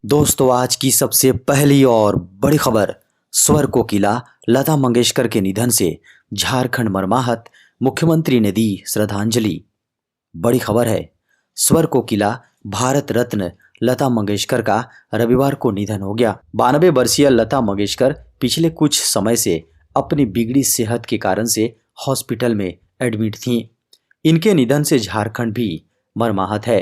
दोस्तों, आज की सबसे पहली और बड़ी खबर। स्वर कोकिला लता मंगेशकर के निधन से झारखंड मर्माहत, मुख्यमंत्री ने दी श्रद्धांजलि। बड़ी खबर है, स्वर कोकिला भारत रत्न लता मंगेशकर का रविवार को निधन हो गया। 92 वर्षीय लता मंगेशकर पिछले कुछ समय से अपनी बिगड़ी सेहत के कारण से हॉस्पिटल में एडमिट थीं। इनके निधन से झारखंड भी मर्माहत है।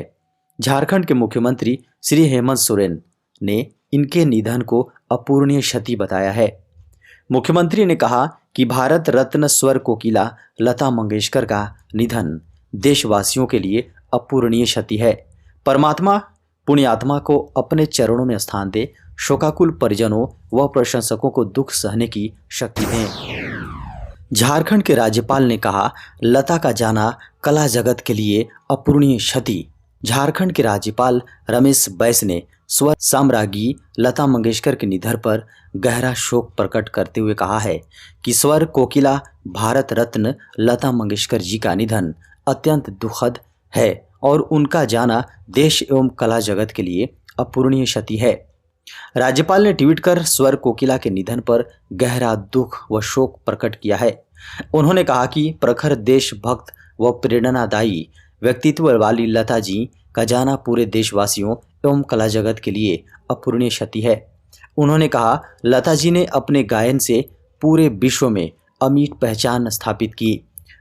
झारखंड के मुख्यमंत्री श्री हेमंत सोरेन ने इनके निधन को अपूरणीय क्षति बताया है। मुख्यमंत्री ने कहा कि भारत रत्न स्वर कोकिला लता मंगेशकर का निधन देशवासियों के लिए अपूरणीय क्षति है। परमात्मा पुण्यात्मा को अपने चरणों में स्थान दे, शोकाकुल परिजनों व प्रशंसकों को दुख सहने की शक्ति दें। झारखंड के राज्यपाल ने कहा, लता का जाना कला जगत के लिए अपूरणीय क्षति। झारखंड के राज्यपाल रमेश बैस ने स्वर साम्राज्ञी लता मंगेशकर के निधन पर गहरा शोक प्रकट करते हुए कहा है कि स्वर कोकिला भारत रत्न लता मंगेशकर जी का निधन अत्यंत दुखद है और उनका जाना देश एवं कला जगत के लिए अपूरणीय क्षति है। राज्यपाल ने ट्वीट कर स्वर कोकिला के निधन पर गहरा दुख व शोक प्रकट किया है। उन्होंने कहा कि प्रखर देशभक्त व प्रेरणादायी व्यक्तित्व वाली लता जी का जाना पूरे देशवासियों एवं कला जगत के लिए अपूरणीय क्षति है। उन्होंने कहा, लता जी ने अपने गायन से पूरे विश्व में अमिट पहचान स्थापित की।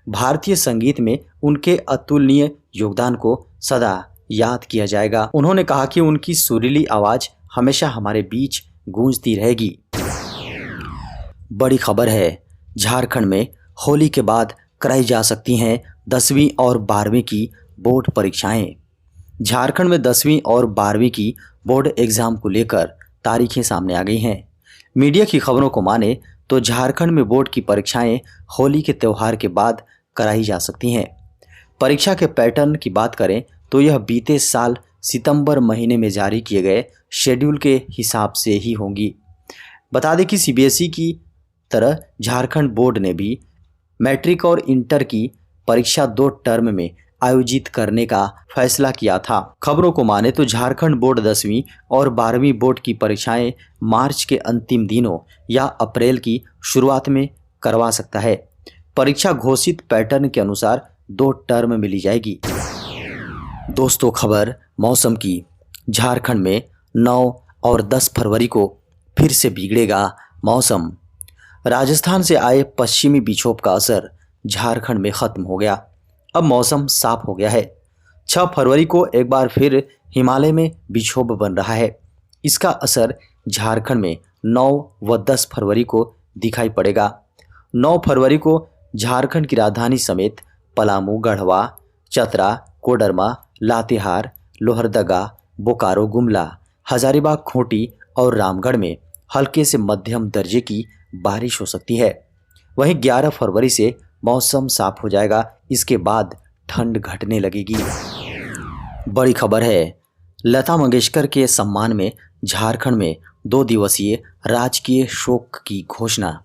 भारतीय संगीत में उनके अतुलनीय योगदान को सदा याद किया जाएगा। उन्होंने कहा कि उनकी सुरीली आवाज हमेशा हमारे बीच गूंजती रहेगी। बड़ी खबर है, झारखंड में होली के बाद कराई जा सकती हैं 10वीं और 12वीं की बोर्ड परीक्षाएं। झारखंड में 10वीं और 12वीं की बोर्ड एग्जाम को लेकर तारीखें सामने आ गई हैं। मीडिया की खबरों को माने तो झारखंड में बोर्ड की परीक्षाएं होली के त्यौहार के बाद कराई जा सकती हैं। परीक्षा के पैटर्न की बात करें तो यह बीते साल सितंबर महीने में जारी किए गए शेड्यूल के हिसाब से ही होंगी। बता दें कि सीबीएसई की तरह झारखंड बोर्ड ने भी मैट्रिक और इंटर की परीक्षा 2 टर्म में आयोजित करने का फैसला किया था। खबरों को माने तो झारखंड बोर्ड 10वीं और 12वीं बोर्ड की परीक्षाएं मार्च के अंतिम दिनों या अप्रैल की शुरुआत में करवा सकता है। परीक्षा घोषित पैटर्न के अनुसार 2 टर्म में ली जाएगी। दोस्तों, खबर मौसम की। झारखंड में 9 और 10 फरवरी को फिर से बिगड़ेगा मौसम। राजस्थान से आए पश्चिमी विक्षोभ का असर झारखंड में खत्म हो गया। अब मौसम साफ हो गया है। 6 फरवरी को एक बार फिर हिमालय में विक्षोभ बन रहा है। इसका असर झारखंड में 9 व 10 फरवरी को दिखाई पड़ेगा। 9 फरवरी को झारखंड की राजधानी समेत पलामू, गढ़वा, चतरा, कोडरमा, लातेहार, लोहरदगा, बोकारो, गुमला, हजारीबाग, खूंटी और रामगढ़ में हल्के से मध्यम दर्जे की बारिश हो सकती है। वहीं 11 फरवरी से मौसम साफ हो जाएगा। इसके बाद ठंड घटने लगेगी। बड़ी खबर है, लता मंगेशकर के सम्मान में झारखंड में 2 दिवसीय राजकीय शोक की घोषणा।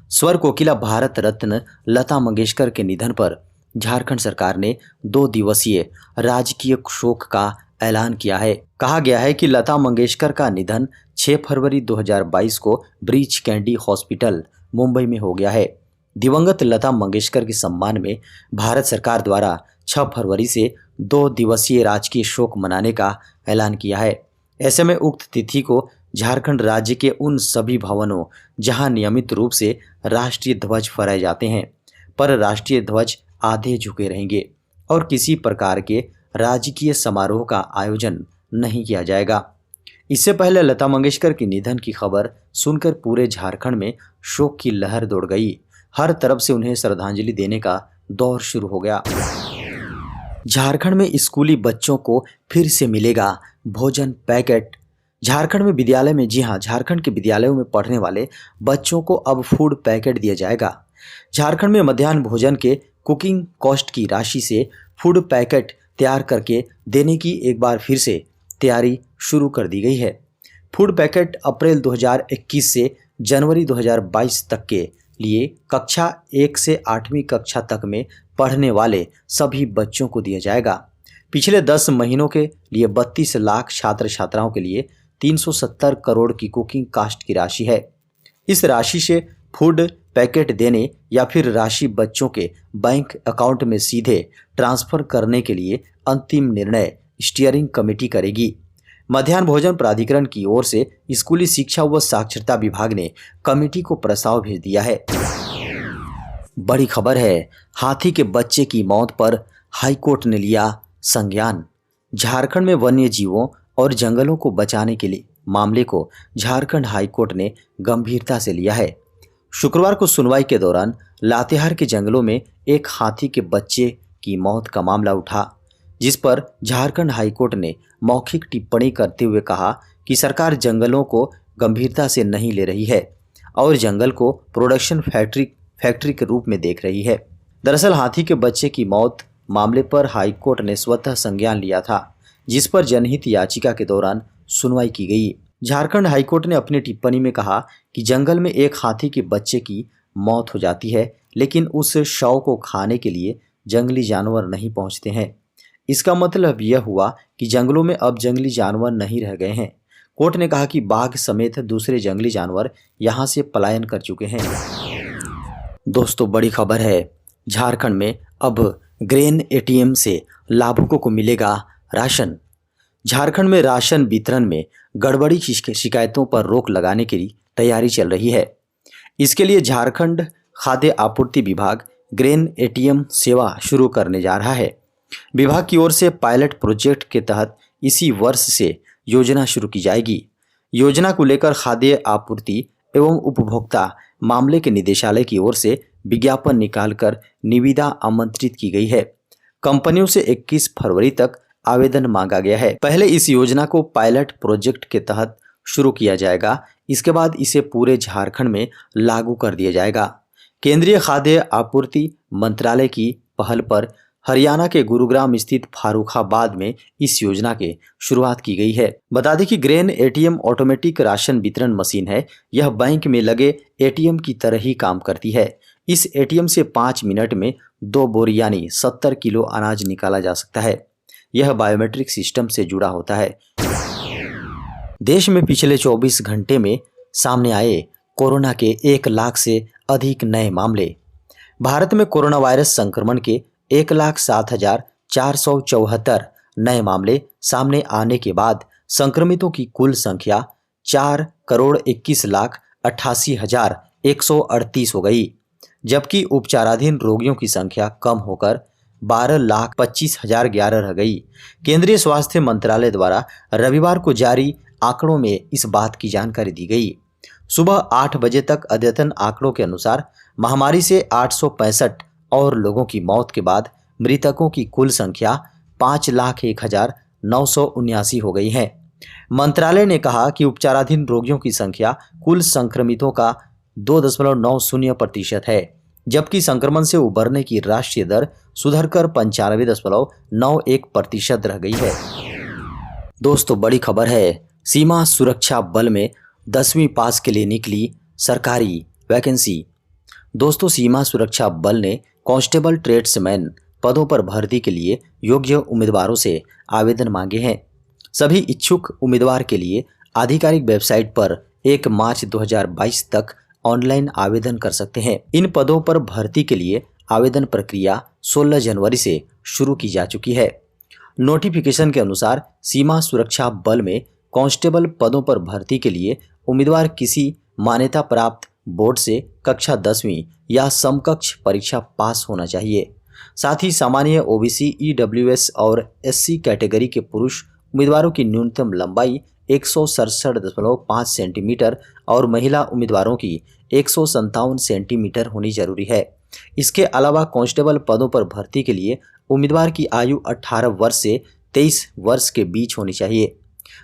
स्वर कोकिला भारत रत्न लता मंगेशकर के निधन पर झारखंड सरकार ने 2 दिवसीय राजकीय शोक का ऐलान किया है। कहा गया है कि लता मंगेशकर का निधन 6 फरवरी 2022 को ब्रीच कैंडी हॉस्पिटल मुंबई में हो गया है। दिवंगत लता मंगेशकर के सम्मान में भारत सरकार द्वारा 6 फरवरी से 2 दिवसीय राजकीय शोक मनाने का ऐलान किया है। ऐसे में उक्त तिथि को झारखंड राज्य के उन सभी भवनों जहां नियमित रूप से राष्ट्रीय ध्वज फहराए जाते हैं पर राष्ट्रीय ध्वज आधे झुके रहेंगे और किसी प्रकार के राजकीय समारोह का आयोजन नहीं किया जाएगा। इससे पहले लता मंगेशकर के निधन की खबर सुनकर पूरे झारखंड में शोक की लहर दौड़ गई। हर तरफ से उन्हें श्रद्धांजलि देने का दौर शुरू हो गया। झारखंड में स्कूली बच्चों को फिर से मिलेगा भोजन पैकेट। झारखंड में विद्यालय में झारखंड के विद्यालयों में पढ़ने वाले बच्चों को अब फूड पैकेट दिया जाएगा। झारखंड में मध्याह्न भोजन के कुकिंग कॉस्ट की राशि से फूड पैकेट तैयार करके देने की एक बार फिर से तैयारी शुरू कर दी गई है। फूड पैकेट अप्रैल 2021 से जनवरी 2022 तक के लिए कक्षा 1 से 8वीं कक्षा तक में पढ़ने वाले सभी बच्चों को दिया जाएगा। पिछले 10 महीनों के लिए 32 लाख छात्र छात्राओं के लिए 370 करोड़ की कुकिंग कास्ट की राशि है। इस राशि से फूड पैकेट देने या फिर राशि बच्चों के बैंक अकाउंट में सीधे ट्रांसफर करने के लिए अंतिम निर्णय स्टीयरिंग कमेटी करेगी। मध्याह्न भोजन प्राधिकरण की ओर से स्कूली शिक्षा व साक्षरता विभाग ने कमेटी को प्रस्ताव भेज दिया है। बड़ी खबर है, हाथी के बच्चे की मौत पर हाईकोर्ट ने लिया संज्ञान। झारखंड में वन्य जीवों और जंगलों को बचाने के लिए मामले को झारखंड हाईकोर्ट ने गंभीरता से लिया है। शुक्रवार को सुनवाई के दौरान लातेहार के जंगलों में एक हाथी के बच्चे की मौत का मामला उठा, जिस पर झारखंड हाईकोर्ट ने मौखिक टिप्पणी करते हुए कहा कि सरकार जंगलों को गंभीरता से नहीं ले रही है और जंगल को प्रोडक्शन फैक्ट्री के रूप में देख रही है। दरअसल हाथी के बच्चे की मौत मामले पर हाईकोर्ट ने स्वतः संज्ञान लिया था, जिस पर जनहित याचिका के दौरान सुनवाई की गई। झारखंड हाईकोर्ट ने अपनी टिप्पणी में कहा कि जंगल में एक हाथी के बच्चे की मौत हो जाती है, लेकिन उस शव को खाने के लिए जंगली जानवर नहीं पहुंचते हैं। इसका मतलब यह हुआ कि जंगलों में अब जंगली जानवर नहीं रह गए हैं। कोर्ट ने कहा कि बाघ समेत दूसरे जंगली जानवर यहां से पलायन कर चुके हैं। दोस्तों, बड़ी खबर है, झारखंड में अब ग्रेन एटीएम से लाभुकों को मिलेगा राशन। झारखंड में राशन वितरण में गड़बड़ी शिकायतों पर रोक लगाने की तैयारी चल रही है। इसके लिए झारखंड खाद्य आपूर्ति विभाग ग्रेन एटीएम सेवा शुरू करने जा रहा है। विभाग की ओर से पायलट प्रोजेक्ट के तहत इसी वर्ष से योजना शुरू की जाएगी। योजना को लेकर खाद्य आपूर्ति एवं उपभोक्ता मामले के निदेशालय की ओर से विज्ञापन निकालकर निविदा आमंत्रित की गई है। कंपनियों से 21 फरवरी तक आवेदन मांगा गया है। पहले इस योजना को पायलट प्रोजेक्ट के तहत शुरू किया जाएगा, इसके बाद इसे पूरे झारखंड में लागू कर दिया जाएगा। केंद्रीय खाद्य आपूर्ति मंत्रालय की पहल पर हरियाणा के गुरुग्राम स्थित फारुखाबाद में इस योजना की शुरुआत की गई है। बता दें कि ग्रेन एटीएम ऑटोमेटिक राशन वितरण मशीन है। यह बैंक में लगे एटीएम की तरह ही काम करती है। इस एटीएम से 5 मिनट में 2 बोरी यानी 70 किलो अनाज निकाला जा सकता है। यह बायोमेट्रिक सिस्टम से जुड़ा होता है। देश में पिछले 24 घंटे में सामने आए कोरोना के 1 लाख से अधिक नए मामले। भारत में कोरोना वायरस संक्रमण के 1,07,474 नए मामले सामने आने के बाद संक्रमितों की कुल संख्या 4,21,88,138 हो गई, जबकि उपचाराधीन रोगियों की संख्या कम होकर 12,25,011 रह गई। केंद्रीय स्वास्थ्य मंत्रालय द्वारा रविवार को जारी आंकड़ों में इस बात की जानकारी दी गई। सुबह 8 बजे तक अद्यतन आंकड़ों के अनुसार महामारी से 865 और लोगों की मौत के बाद मृतकों की कुल संख्या 5,01,979 हो गई है। मंत्रालय ने कहा कि उपचाराधीन रोगियों की संख्या कुल संक्रमितों का 2.90% है, जबकि संक्रमण से उबरने की राष्ट्रीय दर सुधरकर 95.91% रह गई है। दोस्तों, बड़ी खबर है, सीमा सुरक्षा बल में 10वीं पास के लिए निकली सरकारी वैकेंसी। दोस्तों, सीमा सुरक्षा बल ने कांस्टेबल ट्रेड्समैन पदों पर भर्ती के लिए योग्य उम्मीदवारों से आवेदन मांगे हैं। सभी इच्छुक उम्मीदवार के लिए आधिकारिक वेबसाइट पर 1 मार्च 2022 तक ऑनलाइन आवेदन कर सकते हैं। इन पदों पर भर्ती के लिए आवेदन प्रक्रिया 16 जनवरी से शुरू की जा चुकी है। नोटिफिकेशन के अनुसार सीमा सुरक्षा बल में कांस्टेबल पदों पर भर्ती के लिए उम्मीदवार किसी मान्यता प्राप्त बोर्ड से कक्षा 10वीं या समकक्ष परीक्षा पास होना चाहिए। साथ ही सामान्य ओबीसी, ईडब्ल्यूएस और एससी कैटेगरी के पुरुष उम्मीदवारों की न्यूनतम लंबाई 167.5 सेंटीमीटर और महिला उम्मीदवारों की 157 सेंटीमीटर होनी जरूरी है। इसके अलावा कांस्टेबल पदों पर भर्ती के लिए उम्मीदवार की आयु 18 वर्ष से 23 वर्ष के बीच होनी चाहिए।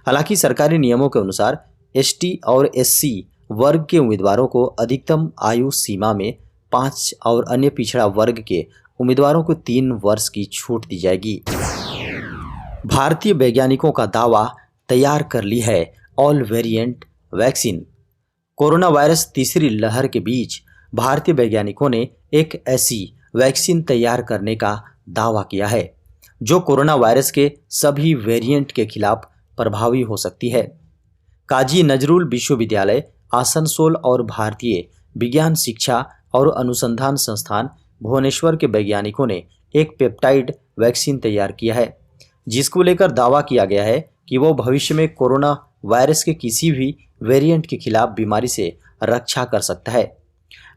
हालांकि सरकारी नियमों के अनुसार एसटी और एससी वर्ग के उम्मीदवारों को अधिकतम आयु सीमा में 5 और अन्य पिछड़ा वर्ग के उम्मीदवारों को 3 वर्ष की छूट दी जाएगी। भारतीय वैज्ञानिकों का दावा, तैयार कर ली है all variant vaccine. Corona virus तीसरी लहर के बीच भारतीय वैज्ञानिकों ने एक ऐसी वैक्सीन तैयार करने का दावा किया है जो कोरोना वायरस के सभी वेरिएंट के खिलाफ प्रभावी हो सकती है। काजी नजरुल विश्वविद्यालय, आसनसोल और भारतीय विज्ञान शिक्षा और अनुसंधान संस्थान भुवनेश्वर के वैज्ञानिकों ने एक पेप्टाइड वैक्सीन तैयार किया है, जिसको लेकर दावा किया गया है कि वो भविष्य में कोरोना वायरस के किसी भी वेरिएंट के खिलाफ बीमारी से रक्षा कर सकता है।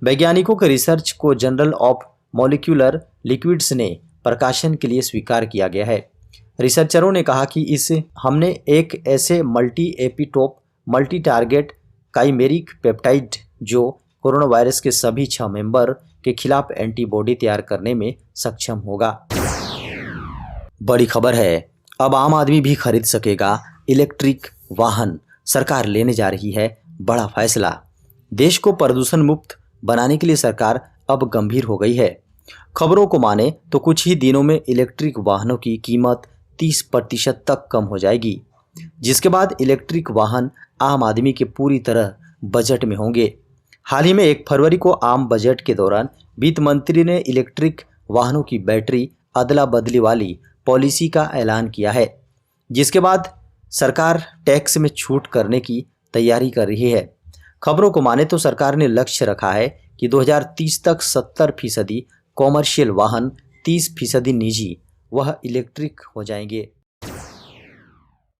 वैज्ञानिकों के रिसर्च को जर्नल ऑफ मॉलिक्यूलर लिक्विड्स ने प्रकाशन के लिए स्वीकार किया गया है। रिसर्चरों ने कहा कि हमने एक ऐसे multi epitope multi target chimeric peptide जो कोरोना वायरस के सभी 6 मेंबर के खिलाफ एंटीबॉडी तैयार करने में सक्षम होगा। बड़ी खबर है, अब आम आदमी भी खरीद सकेगा इलेक्ट्रिक वाहन। सरकार लेने जा रही है बड़ा फैसला। देश को प्रदूषण मुक्त बनाने के लिए सरकार अब गंभीर हो गई है। खबरों को माने तो कुछ ही दिनों में इलेक्ट्रिक वाहनों की कीमत 30% तक कम हो जाएगी, जिसके बाद इलेक्ट्रिक वाहन आम आदमी के पूरी तरह बजट में होंगे। हाल ही में 1 फरवरी को आम बजट के दौरान वित्त मंत्री ने इलेक्ट्रिक वाहनों की बैटरी अदला बदली वाली पॉलिसी का ऐलान किया है, जिसके बाद सरकार टैक्स में छूट करने की तैयारी कर रही है। खबरों को माने तो सरकार ने लक्ष्य रखा है कि 2030 तक 70% कॉमर्शियल वाहन, 30% निजी वह इलेक्ट्रिक हो जाएंगे।